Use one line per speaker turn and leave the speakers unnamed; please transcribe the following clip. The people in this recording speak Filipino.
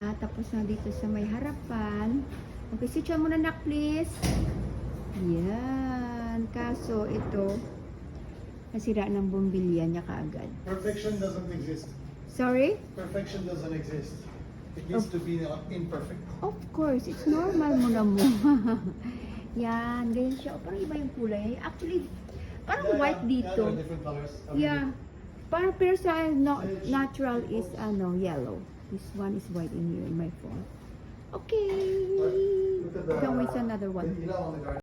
Tapos na dito sa may harapan. Okay, switch on muna nak, please. Yan. Kaso ito, nasira ng bumbilya niya kaagad.
Perfection doesn't exist.
Sorry?
Perfection doesn't exist. It needs to be imperfect.
Of course, it's normal mo na mo. Yan, ganyan siya. Parang iba yung kulay. Actually, parang white dito.
Yeah, there are different colors.
Yeah. Parang pero sa natural is yellow. This one is white in here in my phone. Okay.
Look at the,
Can we see another one?
the ilaw on the garden.